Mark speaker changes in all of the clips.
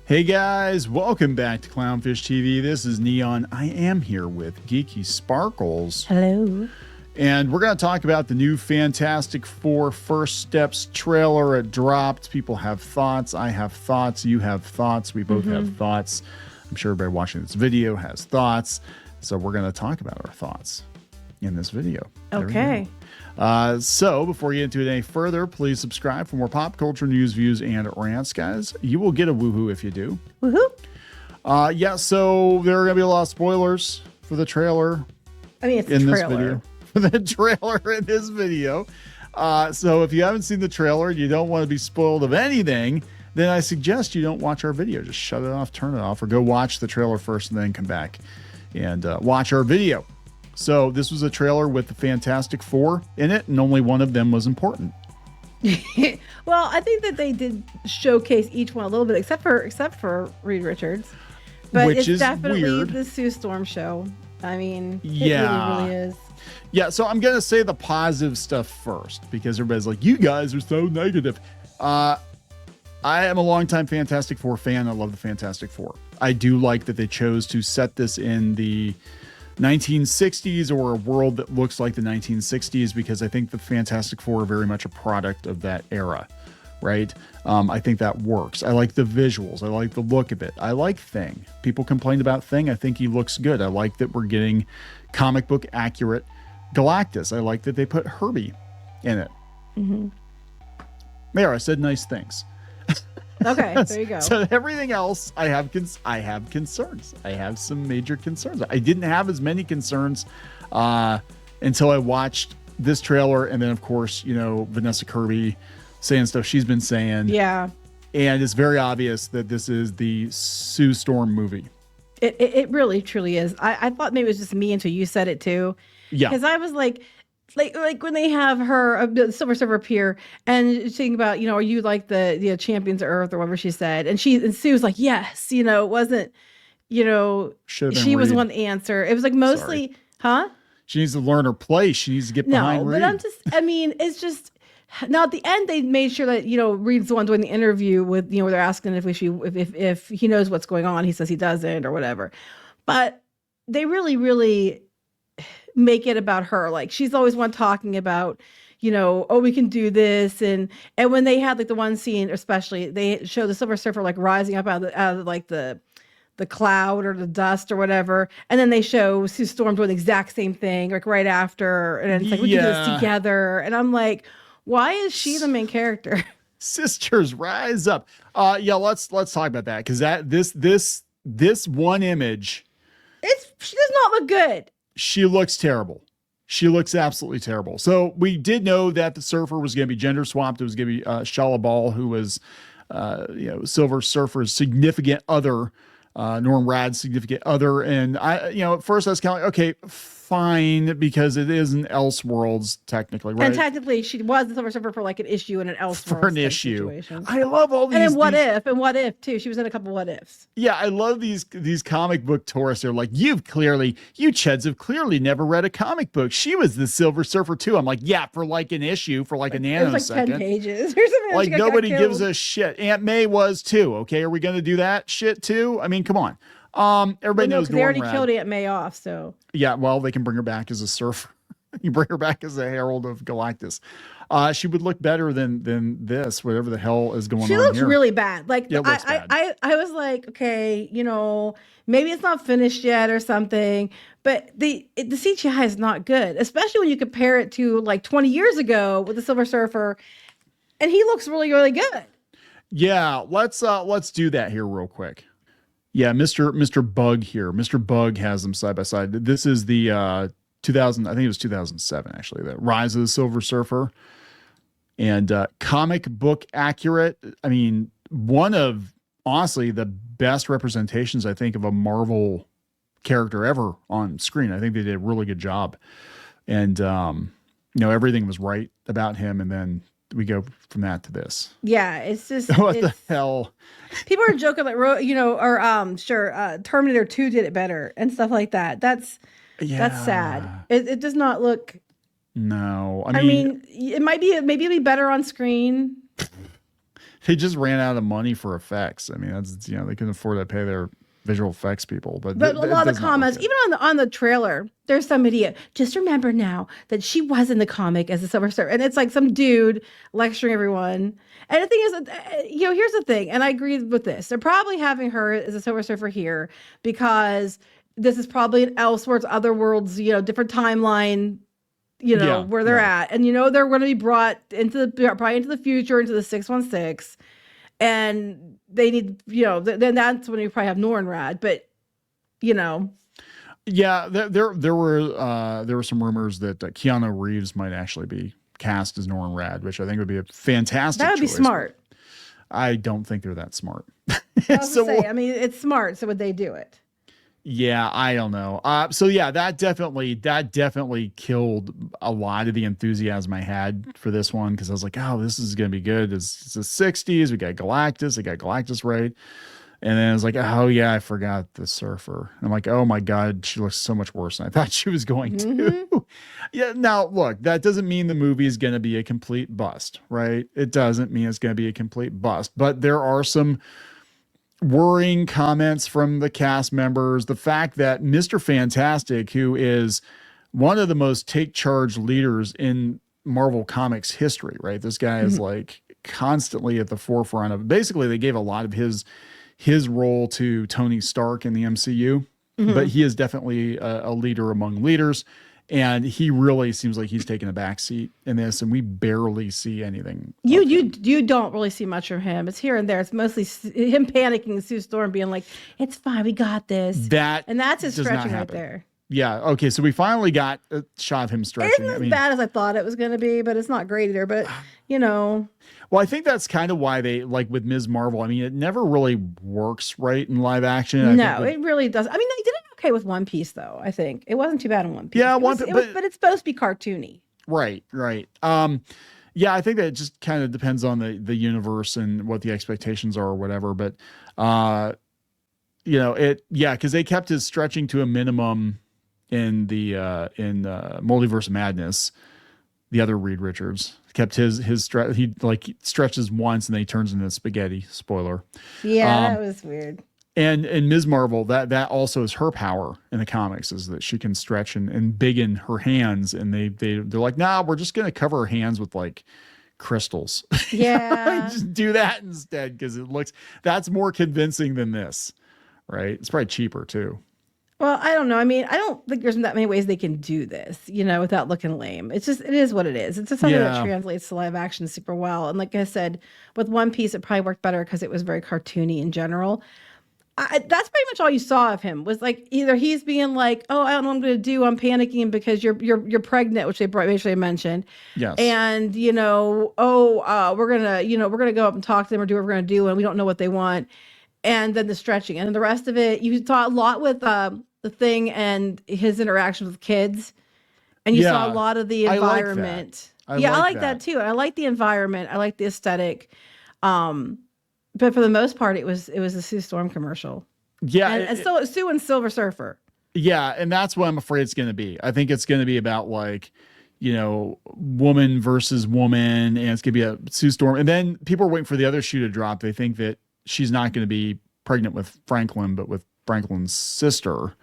Speaker 1: Hey guys, welcome back to Clownfish TV. This is Kneon. I am here with Geeky Sparkles.
Speaker 2: Hello.
Speaker 1: And we're going to talk about the new Fantastic Four First Steps trailer. It dropped. People have thoughts. I have thoughts. You have thoughts. We both have thoughts. I'm sure everybody watching this video has thoughts. So we're going to talk about our thoughts in this video.
Speaker 2: Okay.
Speaker 1: So before you get into it any further, please subscribe for more pop culture news, views, and rants, guys. You will get a woohoo if you do.
Speaker 2: Woohoo.
Speaker 1: Yeah, so there are going to be a lot of spoilers for the trailer.
Speaker 2: I mean, it's a
Speaker 1: in
Speaker 2: trailer.
Speaker 1: This video. For the trailer in this video. So if you haven't seen the trailer and you don't want to be spoiled of anything, then I suggest you don't watch our video. Just shut it off, turn it off, or go watch the trailer first and then come back and watch our video. So this was a trailer with the Fantastic Four in it, and only one of them was important.
Speaker 2: Well, I think that they did showcase each one a little bit, except for Reed Richards. But
Speaker 1: Which
Speaker 2: it's
Speaker 1: is
Speaker 2: definitely
Speaker 1: weird.
Speaker 2: the Sue Storm show. I mean,
Speaker 1: Yeah.
Speaker 2: it really is.
Speaker 1: Yeah, so I'm going to say the positive stuff first, because everybody's like, you guys are so negative. I am a longtime Fantastic Four fan. I love the Fantastic Four. I do like that they chose to set this in the 1960s or a world that looks like the 1960s, because I think the Fantastic Four are very much a product of that era, right? I think that works. I like the visuals. I like the look of it. I like Thing. People complained about Thing. I think he looks good. I like that we're getting comic book accurate Galactus. I like that they put Herbie in it. There, I said nice things.
Speaker 2: Okay, there you go.
Speaker 1: So everything else, I have concerns. I have some major concerns. I didn't have as many concerns until I watched this trailer, and then of course, you know, Vanessa Kirby saying stuff she's been saying.
Speaker 2: Yeah.
Speaker 1: And it's very obvious that this is the Sue Storm movie.
Speaker 2: It really truly is. I thought maybe it was just me until you said it too.
Speaker 1: Yeah.
Speaker 2: Because I was like when they have her the Silver Surfer appear and saying about, you know, are you like the champions of Earth or whatever she said, and Sue was like, yes, you know, it wasn't, you know, she was one answer. It was like mostly, huh?
Speaker 1: She needs to learn her place. She needs to get behind Reed.
Speaker 2: But I mean, it's just. Now at the end, they made sure that, you know, Reed's the one doing the interview with, you know, where they're asking if he knows what's going on. He says he doesn't or whatever. But they really make it about her. Like, she's always one talking about, you know, oh, we can do this. And when they had like the one scene, especially, they show the Silver Surfer like rising up out of like the cloud or the dust or whatever. And then they show Sue Storm doing the exact same thing, like right after. And it's like, we can do this together. And I'm like, why is she the main character?
Speaker 1: Sisters, rise up. Yeah, let's talk about that, because this one image,
Speaker 2: she does not look good.
Speaker 1: She looks terrible. She looks absolutely terrible. So we did know that the Surfer was going to be gender swapped. It was going to be Shala Ball, who was you know, Silver Surfer's significant other, Norm Rad's significant other. And I, you know, at first I was kind of like, okay, fine, because it is an Elseworlds technically, right?
Speaker 2: And technically she was the Silver Surfer for like an issue in an Elseworlds
Speaker 1: for an issue.
Speaker 2: Situation.
Speaker 1: I love all these.
Speaker 2: And in What If too. She was in a couple What Ifs.
Speaker 1: Yeah, I love these comic book tourists. They're like, you Cheds have clearly never read a comic book. She was the Silver Surfer too. I'm like, yeah, for like an issue, for like a nanosecond.
Speaker 2: It was like 10 pages or something.
Speaker 1: Like nobody gives a shit. Aunt May was too. Okay, are we going to do that shit too? I mean, come on. Everybody knows
Speaker 2: they already
Speaker 1: Norm Rad.
Speaker 2: killed Aunt May off, so
Speaker 1: yeah. Well, they can bring her back as a surfer. You bring her back as a herald of Galactus. She would look better than this, whatever the hell is going on here.
Speaker 2: She looks really bad. Like,
Speaker 1: yeah, bad.
Speaker 2: I was like, okay, you know, maybe it's not finished yet or something, but the CGI is not good, especially when you compare it to like 20 years ago with the Silver Surfer, and he looks really good.
Speaker 1: Yeah, let's do that here real quick. Yeah, Mr. Bug here. Mr. Bug has them side by side. This is the 2000, I think it was 2007 actually, the Rise of the Silver Surfer. And comic book accurate. I mean, one of honestly the best representations I think of a Marvel character ever on screen. I think they did a really good job. And you know, everything was right about him, and then we go from that to this.
Speaker 2: Yeah, it's just
Speaker 1: what the hell?
Speaker 2: People are joking like, you know, or Terminator 2 did it better and stuff like that. That's sad. It does not look.
Speaker 1: No,
Speaker 2: I mean, it might be maybe it'll be better on screen.
Speaker 1: They just ran out of money for effects. I mean, that's, you know, they couldn't afford to pay their visual effects people. But
Speaker 2: a lot of the comments, even on the trailer, there's some idiot. Just remember now that she was in the comic as a Silver Surfer, and it's like some dude lecturing everyone. And the thing is, you know, here's the thing, and I agree with this. They're probably having her as a Silver Surfer here because this is probably an Elseworlds, other worlds, you know, different timeline, you know, where they're at, and you know they're going to be brought into probably into the future, into the 616, and they need, you know, then that's when you probably have Norrin, but you know.
Speaker 1: Yeah, there were some rumors that Keanu Reeves might actually be cast as Norrin Rad, which I think would be a fantastic.
Speaker 2: That would be smart.
Speaker 1: I don't think they're that smart.
Speaker 2: I mean, it's smart. So would they do it?
Speaker 1: Yeah, I don't know. So yeah, that definitely killed a lot of the enthusiasm I had for this one, because I was like, oh, this is gonna be good. It's the 60s. We got Galactus. I got Galactus right. And then I was like, oh yeah, I forgot the surfer. I'm like, oh my God, she looks so much worse than I thought she was going to. Yeah. Now look, that doesn't mean the movie is going to be a complete bust, right? It doesn't mean it's going to be a complete bust, but there are some worrying comments from the cast members. The fact that Mr. Fantastic, who is one of the most take charge leaders in Marvel Comics history, right? This guy is like constantly at the forefront of, basically they gave a lot of his role to Tony Stark in the MCU, but he is definitely a leader among leaders. And he really seems like he's taking a backseat in this, and we barely see anything.
Speaker 2: You don't really see much from him. It's here and there. It's mostly him panicking, Sue Storm being like, "It's fine, we got this." That's his stretching right there.
Speaker 1: Yeah. Okay. So we finally got a shot of him stretching.
Speaker 2: It isn't as bad as I thought it was going to be, but it's not great either. But you know.
Speaker 1: Well, I think that's kind of why they, like with Ms. Marvel, I mean, it never really works right in live action.
Speaker 2: It really does. I mean, they did it okay with One Piece, though. I think it wasn't too bad in One Piece.
Speaker 1: Yeah,
Speaker 2: but it's supposed to be cartoony.
Speaker 1: Right. Yeah, I think that it just kind of depends on the universe and what the expectations are or whatever. But, you know, because they kept his stretching to a minimum in the Multiverse of Madness. The other Reed Richards kept his stretch. He stretches once and then he turns into spaghetti. Spoiler.
Speaker 2: Yeah, that was weird.
Speaker 1: And Ms. Marvel, that also is her power in the comics, is that she can stretch and biggen her hands. And they're like, nah, we're just gonna cover her hands with like crystals.
Speaker 2: Yeah,
Speaker 1: just do that instead, because that's more convincing than this, right? It's probably cheaper too.
Speaker 2: Well, I don't know. I mean, I don't think there's that many ways they can do this, you know, without looking lame. It is what it is. It's just something that translates to live action super well. And like I said, with One Piece, it probably worked better because it was very cartoony in general. That's pretty much all you saw of him, was like either he's being like, "Oh, I don't know what I'm going to do. I'm panicking because you're pregnant," which they basically mentioned.
Speaker 1: Yes.
Speaker 2: And you know, we're gonna go up and talk to them or do what we're gonna do, and we don't know what they want. And then the stretching, and then the rest of it, you saw a lot with the Thing and his interactions with kids, and you saw a lot of the environment. I like that too. I like the environment. I like the aesthetic. But for the most part, it was a Sue Storm commercial.
Speaker 1: Yeah,
Speaker 2: and still Sue and Silver Surfer.
Speaker 1: Yeah, and that's what I'm afraid it's going to be. I think it's going to be about like, you know, woman versus woman, and it's going to be a Sue Storm. And then people are waiting for the other shoe to drop. They think that she's not going to be pregnant with Franklin, but with Franklin's sister,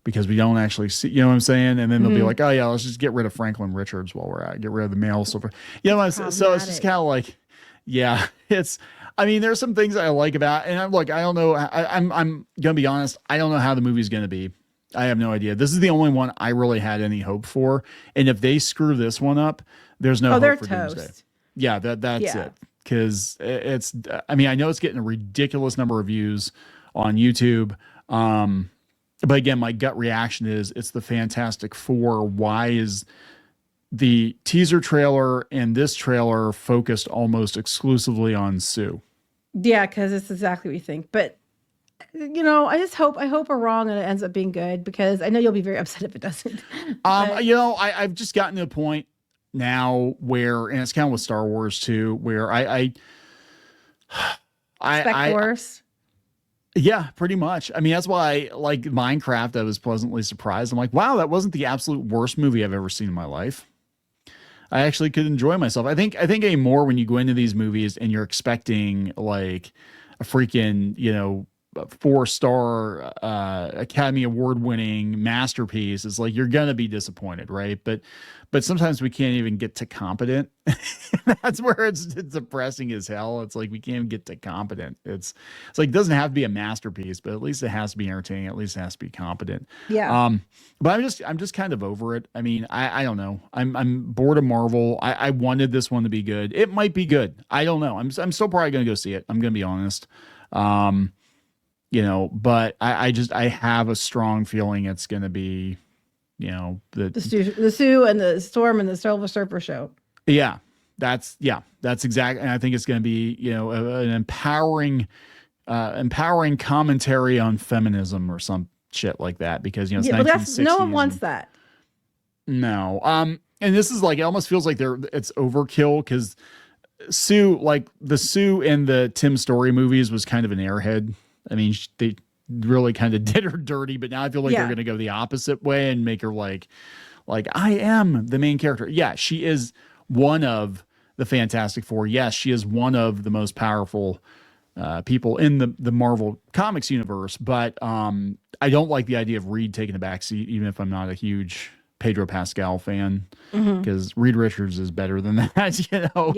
Speaker 1: because we don't actually see, you know what I'm saying? And then they'll be like, oh yeah, let's just get rid of Franklin Richards while we're at, get rid of the male Silver. You know, so it's just kind of like, yeah, I mean, there's some things I like about, and I don't know. I'm gonna be honest. I don't know how the movie's gonna be. I have no idea. This is the only one I really had any hope for. And if they screw this one up, there's no hope for
Speaker 2: toast.
Speaker 1: Doomsday. Yeah, that's it. Because it's, I mean, I know it's getting a ridiculous number of views on YouTube. But again, my gut reaction is it's the Fantastic Four. Why is the teaser trailer and this trailer focused almost exclusively on Sue?
Speaker 2: Yeah, because it's exactly what you think. But you know, I hope we're wrong and it ends up being good, because I know you'll be very upset if it doesn't.
Speaker 1: You know, I've just gotten to a point now where, and it's kind of with Star Wars too, where I
Speaker 2: expect worse.
Speaker 1: Yeah, pretty much. I mean, that's why like Minecraft, I was pleasantly surprised. I'm like, wow, that wasn't the absolute worst movie I've ever seen in my life. I actually could enjoy myself. I think anymore when you go into these movies and you're expecting like a freaking, you know, 4-star Academy Award winning masterpiece, it's like you're gonna be disappointed, right? But sometimes we can't even get to competent. That's where it's depressing as hell. It's like we can't even get to competent. It's like it doesn't have to be a masterpiece, but at least it has to be entertaining. At least it has to be competent.
Speaker 2: Yeah.
Speaker 1: But I'm just kind of over it. I mean, I don't know. I'm bored of Marvel. I wanted this one to be good. It might be good. I don't know. I'm still probably gonna go see it. I'm gonna be honest. You know, but I have a strong feeling it's gonna be, you know,
Speaker 2: the Sue and the Storm and the Silver Surfer show.
Speaker 1: Yeah, that's exactly. And I think it's going to be, you know, an empowering commentary on feminism or some shit like that, because, you know, it's
Speaker 2: but that's, no one wants that.
Speaker 1: No. And this is like, it almost feels like it's overkill, because Sue, like the Sue in the Tim Story movies was kind of an airhead. I mean, they really kind of did her dirty, but now I feel like they're going to go the opposite way and make her like I am the main character. Yeah, she is one of the Fantastic Four. Yes, she is one of the most powerful people in the Marvel Comics universe. But I don't like the idea of Reed taking a backseat, even if I'm not a huge Pedro Pascal fan, because Reed Richards is better than that. You know,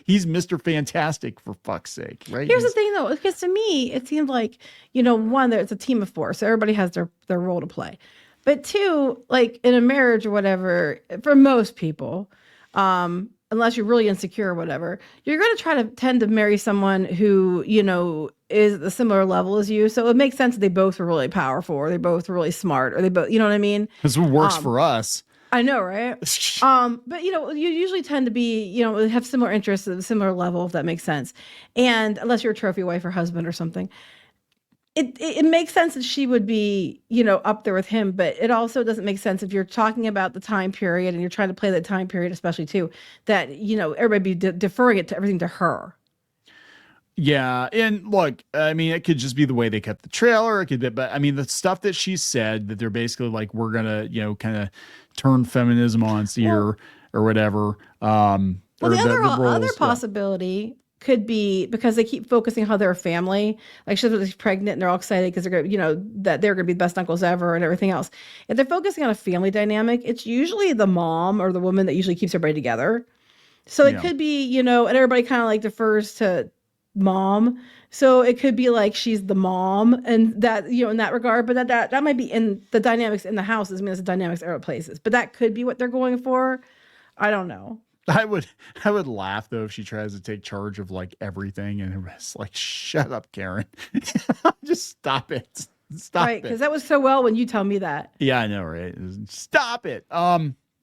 Speaker 1: he's Mr. Fantastic, for fuck's sake, right?
Speaker 2: Here's the thing, though, because to me it seems like, you know, one, there's a team of four, so everybody has their role to play. But two, like in a marriage or whatever, for most people, unless you're really insecure or whatever, you're going to try to tend to marry someone who, you know, is at a similar level as you. So it makes sense that they both were really powerful, or they both were really smart, or they both, you know what I mean?
Speaker 1: This works for us.
Speaker 2: I know, right? But you know, you usually tend to be, you know, have similar interests at a similar level, if that makes sense. And unless you're a trophy wife or husband or something, it makes sense that she would be, you know, up there with him. But it also doesn't make sense if you're talking about the time period and you're trying to play that time period, especially too, that, you know, everybody be deferring everything to her.
Speaker 1: Yeah, and look, I mean, it could just be the way they kept the trailer. It could be, but I mean, the stuff that she said, that they're basically like, we're gonna, you know, kind of turn feminism on here or whatever.
Speaker 2: Well, the other possibility could be because they keep focusing on how they're a family. Like she's pregnant and they're all excited because they're going to, you know, that they're going to be the best uncles ever and everything else. If they're focusing on a family dynamic, it's usually the mom or the woman that usually keeps everybody together. So it could be, you know, and everybody kind of like defers to mom. So it could be like she's the mom, and that, you know, in that regard, but that might be in the dynamics in the house. I mean, it's the dynamics at other places, but that could be what they're going for. I don't know.
Speaker 1: I would laugh though if she tries to take charge of like everything, and it's like, shut up, Karen. Just stop it. Stop it.
Speaker 2: Because that was so well when you tell me that.
Speaker 1: Yeah, I know, right? Stop it.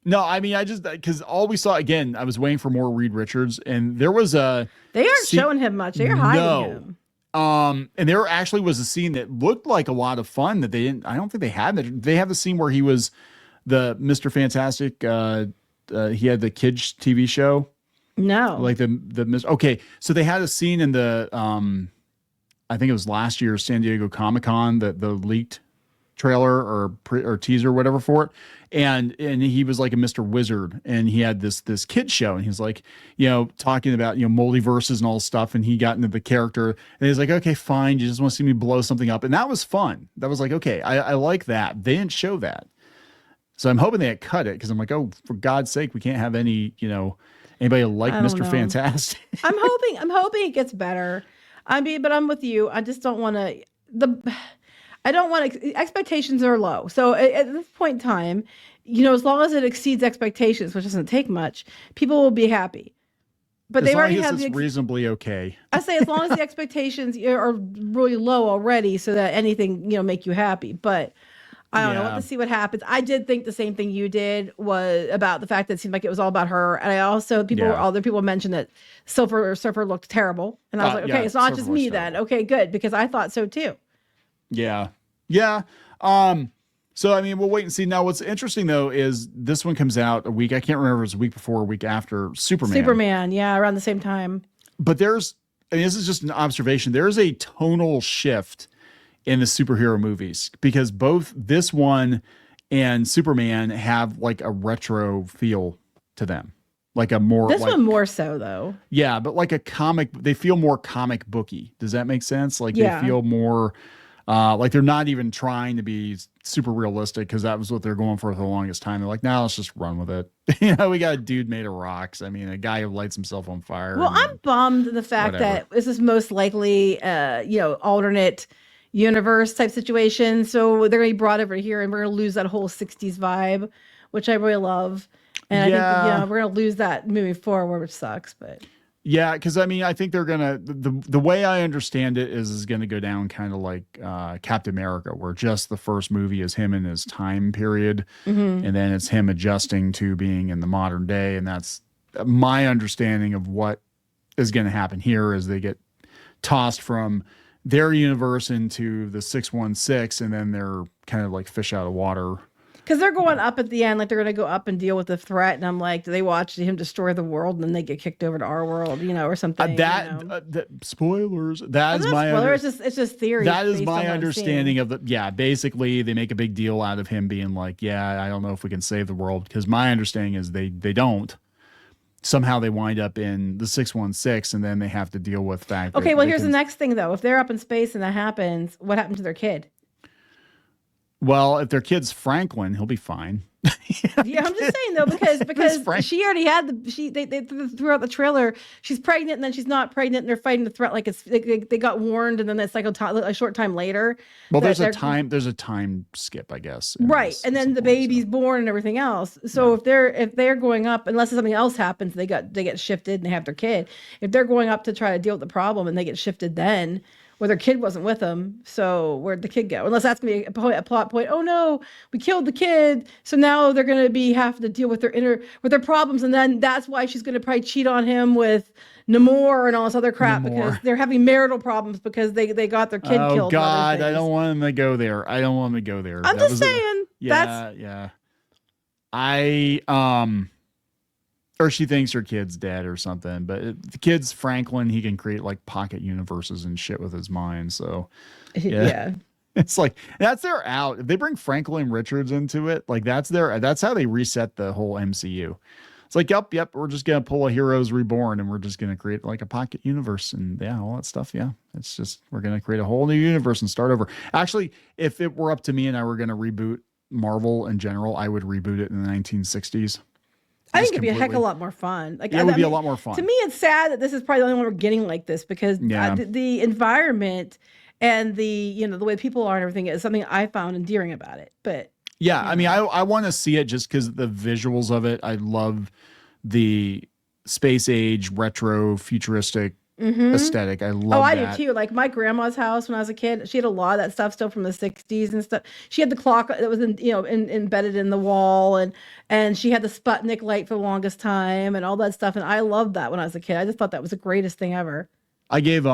Speaker 1: No, I mean, I just, because all we saw, again, I was waiting for more Reed Richards, and there was a...
Speaker 2: They aren't showing him much. They're hiding him.
Speaker 1: And there actually was a scene that looked like a lot of fun that they didn't, I don't think they had. They have the scene where he was the Mr. Fantastic, he had the kids TV show.
Speaker 2: No.
Speaker 1: Like okay, so they had a scene in the, I think it was last year's San Diego Comic-Con, the leaked trailer or teaser or whatever for it, and he was like a Mr. Wizard, and he had this kid show, and he's like, you know, talking about, you know, multiverses and all this stuff, and he got into the character, and he's like, okay, fine, you just want to see me blow something up, and that was fun. That was like, okay, I like that. They didn't show that, so I'm hoping they cut it, because I'm like, oh, for God's sake, we can't have any, you know, anybody like Mr. Fantastic.
Speaker 2: I'm hoping it gets better. I mean, but I'm with you. I just don't want to expectations are low. So at this point in time, you know, as long as it exceeds expectations, which doesn't take much, people will be happy. But they already have
Speaker 1: reasonably okay.
Speaker 2: I say as long as the expectations are really low already, so that anything, you know, make you happy. But I don't know. Let's see what happens. I did think the same thing you did was about the fact that it seemed like it was all about her. And I also, other people mentioned that Silver Surfer looked terrible. And I was like, okay, it's not just me then. Okay, good. Because I thought so too.
Speaker 1: Yeah. Yeah. So, I mean, we'll wait and see. Now, what's interesting, though, is this one comes out a week. I can't remember if it was a week before or a week after Superman.
Speaker 2: Yeah, around the same time.
Speaker 1: But this is just an observation. There's a tonal shift in the superhero movies, because both this one and Superman have like a retro feel to them. like a more
Speaker 2: This
Speaker 1: like,
Speaker 2: one more so though.
Speaker 1: yeah, but like a comic, they feel more comic booky. Does that make sense? Like
Speaker 2: Yeah.
Speaker 1: they feel more like they're not even trying to be super realistic because that was what they're going for the longest time. They're like, now let's just run with it. We got a dude made of rocks. I mean, a guy who lights himself on fire.
Speaker 2: Well, I'm bummed the fact that this is most likely, alternate universe type situation. So they're going to be brought over here and we're going to lose that whole 60s vibe, which I really love. And I think, we're going to lose that moving forward, which sucks, but.
Speaker 1: Yeah, because I mean, I think they're gonna the way I understand it is gonna go down kind of like Captain America, where just the first movie is him in his time period, and then it's him adjusting to being in the modern day, and that's my understanding of what is going to happen here. Is they get tossed from their universe into the 616, and then they're kind of like fish out of water.
Speaker 2: Because they're going up at the end, like they're going to go up and deal with the threat. And I'm like, do they watch him destroy the world and then they get kicked over to our world, or something?
Speaker 1: Spoilers. That is my
Speaker 2: it's just theory.
Speaker 1: That is my understanding of the. Yeah, basically they make a big deal out of him being like, yeah, I don't know if we can save the world, because my understanding is they don't. Somehow they wind up in the 616, and then they have to deal with fact.
Speaker 2: Okay, well, here's the next thing though. If they're up in space and that happens, what happened to their kid?
Speaker 1: Well, if their kid's Franklin, he'll be fine.
Speaker 2: Yeah, I'm just saying though, because she already had they throughout the trailer, she's pregnant and then she's not pregnant, and they're fighting the threat like they got warned, and then it's like a short time later.
Speaker 1: Well, there's a time skip, I guess.
Speaker 2: Right, and then the baby's born and everything else. So if they're going up, unless something else happens, they get shifted and they have their kid. If they're going up to try to deal with the problem and they get shifted, then. Well, their kid wasn't with them, so where'd the kid go? Unless that's gonna be a plot point. Oh no, we killed the kid, so now they're gonna have to deal with their problems, and then that's why she's gonna probably cheat on him with Namor and all this other crap because they're having marital problems because they got their kid killed. Oh
Speaker 1: God, I don't want them to go there.
Speaker 2: I'm just saying.
Speaker 1: Yeah. Or she thinks her kid's dead or something, but the kid's Franklin. He can create like pocket universes and shit with his mind. So yeah. It's like, that's their out. If they bring Franklin Richards into it, like that's how they reset the whole MCU. It's like, yep, we're just going to pull a Heroes Reborn and we're just going to create like a pocket universe and all that stuff. Yeah. It's just, we're going to create a whole new universe and start over. Actually, if it were up to me and I were going to reboot Marvel in general, I would reboot it in the 1960s.
Speaker 2: I think it'd be a heck of a lot more fun.
Speaker 1: Like, it would be a lot more fun.
Speaker 2: To me, it's sad that this is probably the only one we're getting like this, because the environment and the way people are and everything is something I found endearing about it. But
Speaker 1: yeah, I mean, I want to see it just because the visuals of it. I love the space age, retro, futuristic aesthetic. I love that.
Speaker 2: I do too. Like my grandma's house when I was a kid, she had a lot of that stuff still from the 60s and stuff. She had the clock that was embedded in the wall, and she had the Sputnik light for the longest time and all that stuff. And I loved that when I was a kid. I just thought that was the greatest thing ever.
Speaker 1: I gave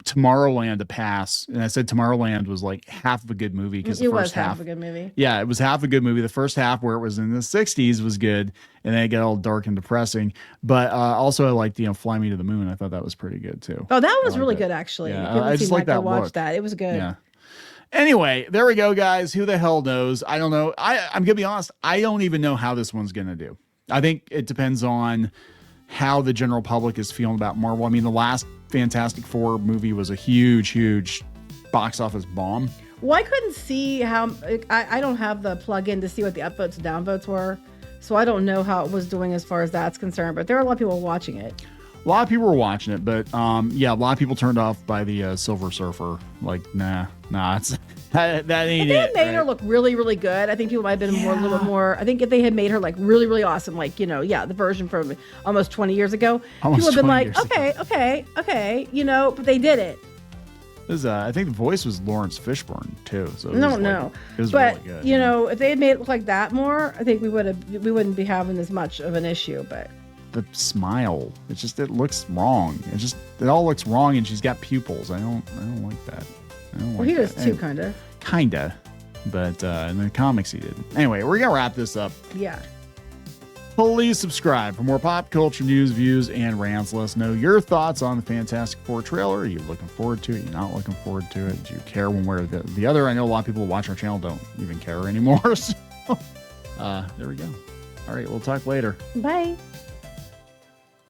Speaker 1: Tomorrowland a pass, and I said Tomorrowland was like half of a good movie because the first half
Speaker 2: of a good movie.
Speaker 1: Yeah, it was half a good movie. The first half, where it was in the 60s, was good, and then it got all dark and depressing. But also, I liked Fly Me to the Moon. I thought that was pretry good too.
Speaker 2: Oh, that was really good actually.
Speaker 1: Yeah, I just like that
Speaker 2: watch
Speaker 1: look.
Speaker 2: That it was good.
Speaker 1: Yeah. Anyway, there we go, guys. Who the hell knows? I don't know. I'm gonna be honest. I don't even know how this one's gonna do. I think it depends on how the general public is feeling about Marvel. I mean, the last Fantastic Four movie was a huge box office bomb.
Speaker 2: Well, I couldn't see how I don't have the plug-in to see what the upvotes and downvotes were, so I don't know how it was doing as far as that's concerned. But there are a lot of people watching it.
Speaker 1: A lot of people were watching it, but a lot of people turned off by the Silver Surfer. Like, nah, it's that ain't it.
Speaker 2: If they had made her look really, really good, I think people might have been a little bit more. I think if they had made her like really, really awesome, like the version from almost 20 years ago, people would have been like, okay, but they did it.
Speaker 1: I think the voice was Lawrence Fishburne too. So it was
Speaker 2: but
Speaker 1: really good.
Speaker 2: If they had made it look like that more, I think we wouldn't be having as much of an issue. But
Speaker 1: the smile, it looks wrong. It all looks wrong, and she's got pupils. I don't like that.
Speaker 2: He does too, kinda.
Speaker 1: But in the comics he did. Anyway, we're gonna wrap this up.
Speaker 2: Yeah.
Speaker 1: Please subscribe for more pop culture news, views, and rants. Let us know your thoughts on the Fantastic Four trailer. Are you looking forward to it? You're not looking forward to it? Do you care one way or the other? I know a lot of people who watch our channel don't even care anymore. So there we go. All right, we'll talk later.
Speaker 2: Bye.